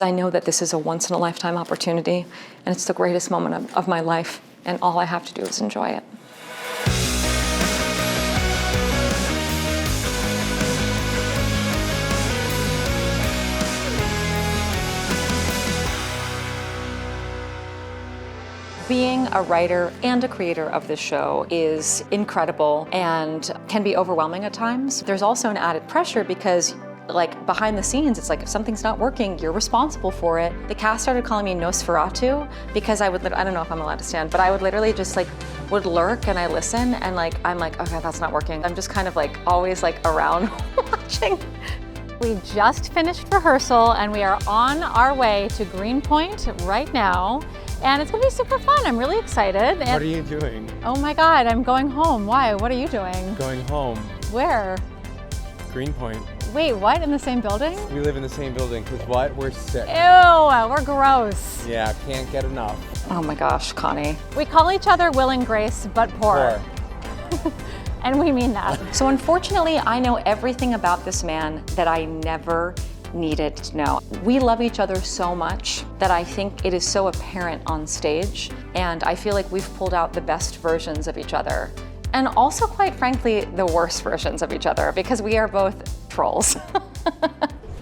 I know that this is a once-in-a-lifetime opportunity, and it's the greatest moment of my life, and all I have to do is enjoy it. Being a writer and a creator of this show is incredible and can be overwhelming at times. There's also an added pressure because behind the scenes, it's like if something's not working, you're responsible for it. The cast started calling me Nosferatu because I don't know if I'm allowed to stand, but I would literally just would lurk and I listen and I'm like, okay, that's not working. I'm just kind of always around watching. We just finished rehearsal and we are on our way to Greenpoint right now. And it's gonna be super fun. I'm really excited. What are you doing? Oh my God, I'm going home. Why? What are you doing? Going home. Where? Greenpoint. Wait, what? In the same building? We live in the same building, because what? We're sick. Ew, we're gross. Yeah, can't get enough. Oh my gosh, Connie. We call each other Will and Grace, but poor. And we mean that. So unfortunately, I know everything about this man that I never needed to know. We love each other so much that I think it is so apparent on stage, and I feel like we've pulled out the best versions of each other. And also, quite frankly, the worst versions of each other, because we are both trolls.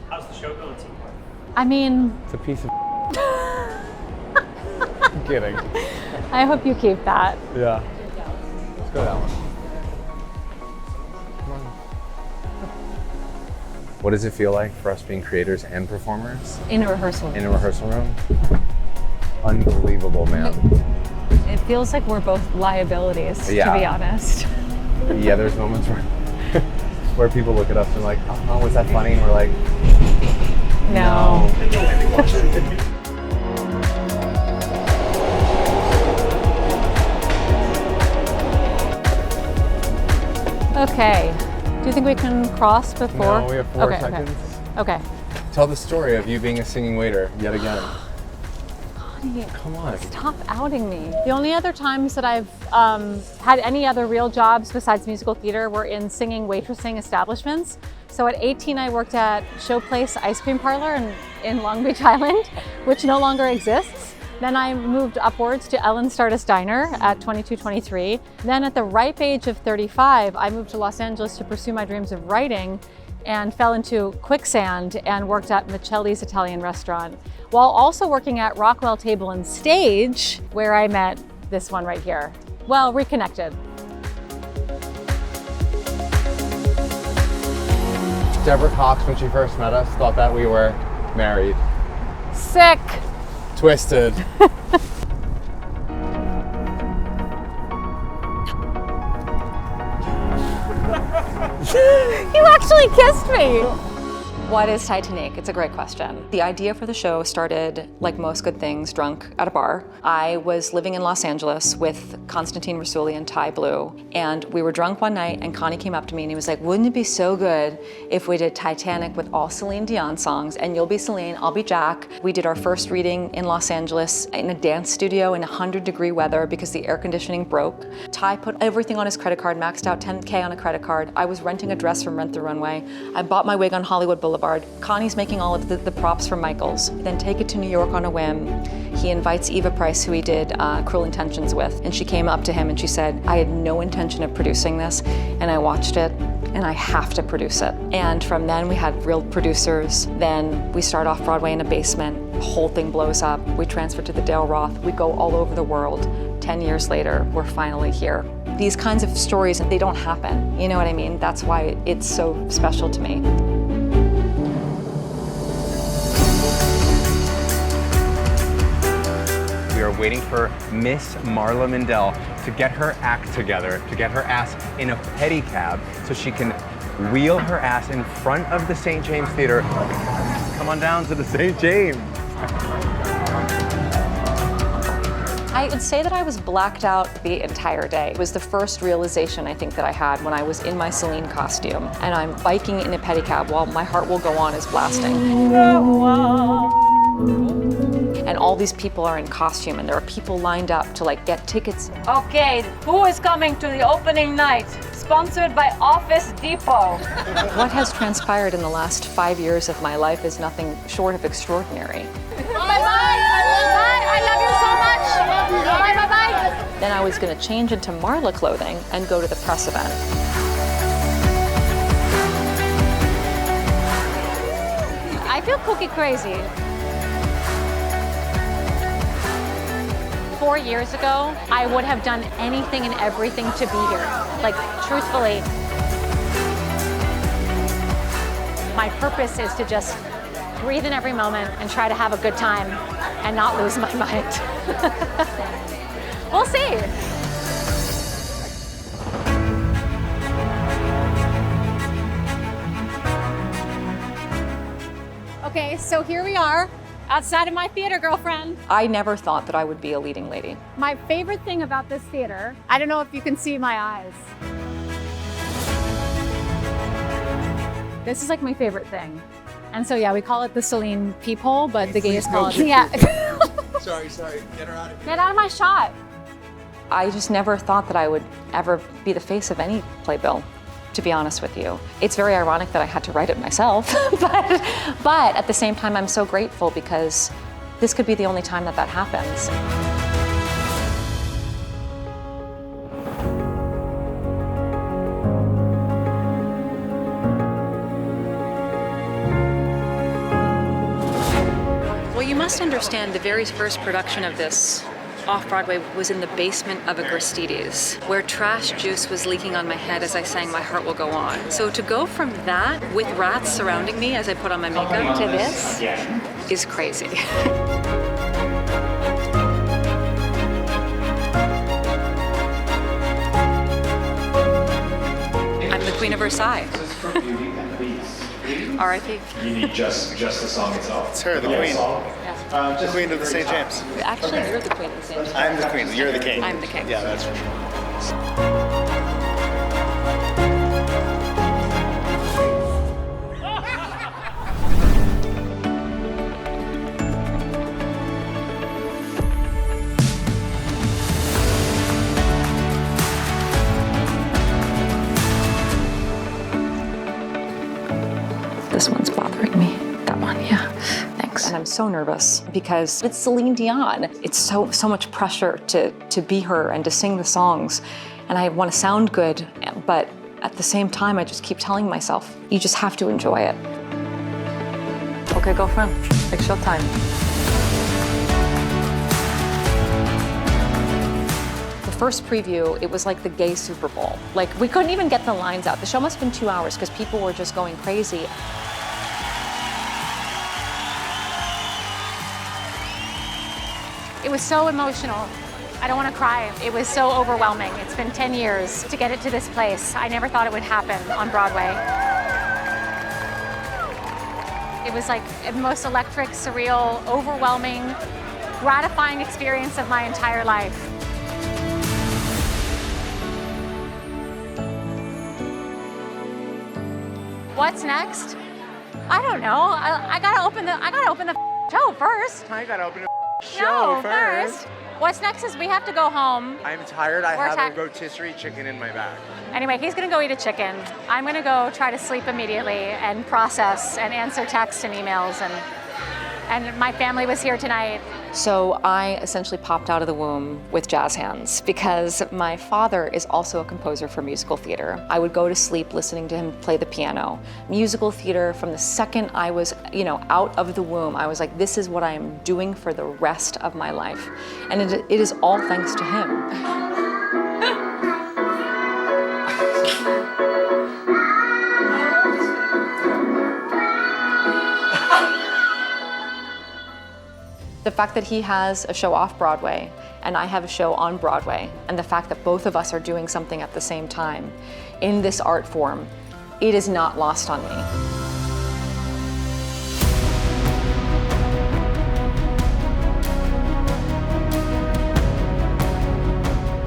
How's the show going so far? I mean... It's a piece of I'm kidding. I hope you keep that. Yeah. Let's go that one. Come on. What does it feel like for us being creators and performers? In a rehearsal room. In a rehearsal room? Unbelievable, man. It feels like we're both liabilities, to be honest. Yeah, there's moments where people look at us and like, oh, was that funny? And we're like, no. Okay. Do you think we can cross before? No, we have 4 seconds. Okay. Tell the story of you being a singing waiter yet again. Connie, Come on. stop outing me. The only other times that I've had any other real jobs besides musical theater were in singing waitressing establishments. So at 18, I worked at Showplace Ice Cream Parlor in Long Beach Island, which no longer exists. Then I moved upwards to Ellen Stardust Diner at 22, 23. Then at the ripe age of 35, I moved to Los Angeles to pursue my dreams of writing and fell into quicksand and worked at Michelli's Italian restaurant, while also working at Rockwell Table and Stage, where I met this one right here. Well, reconnected. Deborah Cox, when she first met us, thought that we were married. Sick. Twisted. You actually kissed me. What is Titanic? It's a great question. The idea for the show started, like most good things, drunk at a bar. I was living in Los Angeles with Constantine Rassouli and Ty Blue, and we were drunk one night, and Connie came up to me and he was like, wouldn't it be so good if we did Titanic with all Celine Dion songs, and you'll be Celine, I'll be Jack. We did our first reading in Los Angeles in a dance studio in 100-degree weather because the air conditioning broke. Ty put everything on his credit card, maxed out $10K on a credit card. I was renting a dress from Rent the Runway. I bought my wig on Hollywood Boulevard. Connie's making all of the props for Michaels. Then take it to New York on a whim. He invites Eva Price, who he did Cruel Intentions with, and she came up to him and she said, I had no intention of producing this, and I watched it, and I have to produce it. And from then we had real producers. Then we start off Broadway in a basement. The whole thing blows up. We transfer to the Dale Roth. We go all over the world. 10 years later, we're finally here. These kinds of stories, they don't happen. You know what I mean? That's why it's so special to me. We are waiting for Miss Marla Mindell to get her act together, to get her ass in a pedicab so she can wheel her ass in front of the St. James Theater. Come on down to the St. James. I would say that I was blacked out the entire day. It was the first realization I think that I had when I was in my Celine costume and I'm biking in a pedicab while My Heart Will Go On is blasting. And all these people are in costume and there are people lined up to get tickets. Okay, who is coming to the opening night? sponsored by Office Depot. What has transpired in the last 5 years of my life is nothing short of extraordinary. Bye-bye. I love you so much. Bye-bye. Then I was going to change into Marla clothing and go to the press event. I feel cookie crazy. 4 years ago, I would have done anything and everything to be here. Like, truthfully. My purpose is to just breathe in every moment and try to have a good time and not lose my mind. We'll see. Okay, so here we are, outside of my theater, girlfriend. I never thought that I would be a leading lady. My favorite thing about this theater, I don't know if you can see my eyes. This is like my favorite thing. And so yeah, we call it the Celine peephole, but the gays call it, yeah. Sorry, get her out of here. Get out of my shot. I just never thought that I would ever be the face of any playbill, to be honest with you. It's very ironic that I had to write it myself, but at the same time, I'm so grateful because this could be the only time that that happens. Well, you must understand the very first production of this off-Broadway was in the basement of a Gristedes, where trash juice was leaking on my head as I sang My Heart Will Go On. So to go from that, with rats surrounding me as I put on my makeup, to this is crazy. I'm the Queen of Versailles. R.I.P. You need just the song itself. It's her, the queen. The queen of the St. James. Actually, you're the Queen of the St. James. I'm the queen, you're the king. I'm the king. Yeah, that's for sure. This one's bothering me. That one, yeah. Thanks. And I'm so nervous because it's Celine Dion. It's so much pressure to be her and to sing the songs. And I want to sound good, but at the same time, I just keep telling myself, you just have to enjoy it. Okay, girlfriend, it's your time. The first preview, it was like the gay Super Bowl. Like, we couldn't even get the lines out. The show must have been 2 hours because people were just going crazy. It was so emotional. I don't want to cry. It was so overwhelming. It's been 10 years to get it to this place. I never thought it would happen on Broadway. It was like the most electric, surreal, overwhelming, gratifying experience of my entire life. What's next? I don't know. I gotta open the show first. I gotta open a show No, first. What's next is we have to go home. I'm tired. I We're have tired. a rotisserie chicken in my bag. Anyway, he's gonna go eat a chicken. I'm gonna go try to sleep immediately and process and answer texts and emails, and my family was here tonight. So I essentially popped out of the womb with jazz hands because my father is also a composer for musical theater. I would go to sleep listening to him play the piano. Musical theater, from the second I was, out of the womb, I was like, this is what I am doing for the rest of my life. And it is all thanks to him. The fact that he has a show off Broadway and I have a show on Broadway, and the fact that both of us are doing something at the same time in this art form, it is not lost on me.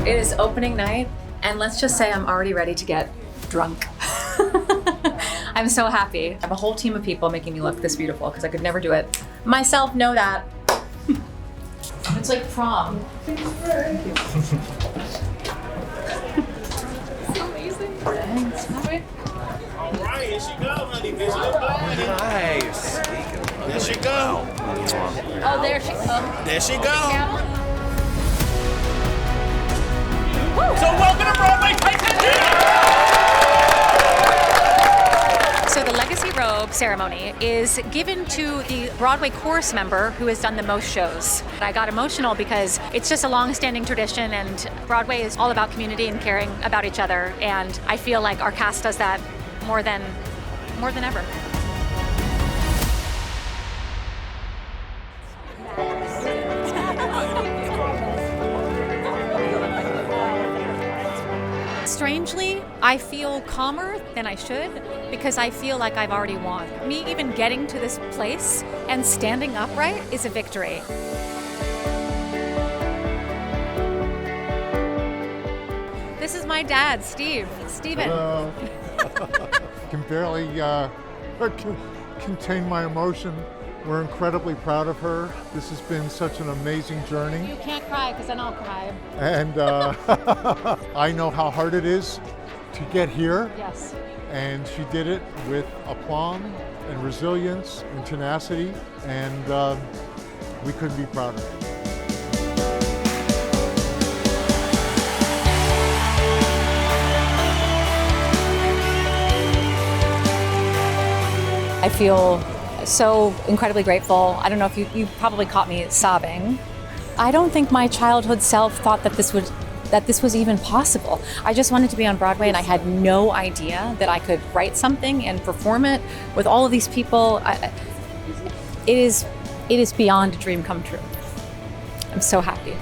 It is opening night, and let's just say I'm already ready to get drunk. I'm so happy. I have a whole team of people making me look this beautiful because I could never do it myself. Know that. It's like prom. Thank you. It's amazing. All right, here she go, honey. Visit the party. Nice. There she go. Oh, there she comes. There she go. So welcome to Broadway Titanic! So the Legacy Robe ceremony is given to the Broadway chorus member who has done the most shows. I got emotional because it's just a long-standing tradition, and Broadway is all about community and caring about each other, and I feel like our cast does that more than ever. Strangely, I feel calmer than I should because I feel like I've already won. Me even getting to this place and standing upright is a victory. This is my dad, Steven. Hello. Can barely contain my emotion. We're incredibly proud of her. This has been such an amazing journey. You can't cry because then I'll cry. And I know how hard it is to get here. Yes. And she did it with aplomb and resilience and tenacity. And we couldn't be prouder. I feel so incredibly grateful. I don't know if you probably caught me sobbing. I don't think my childhood self thought that this was even possible. I just wanted to be on Broadway, and I had no idea that I could write something and perform it with all of these people. It is beyond a dream come true. I'm so happy.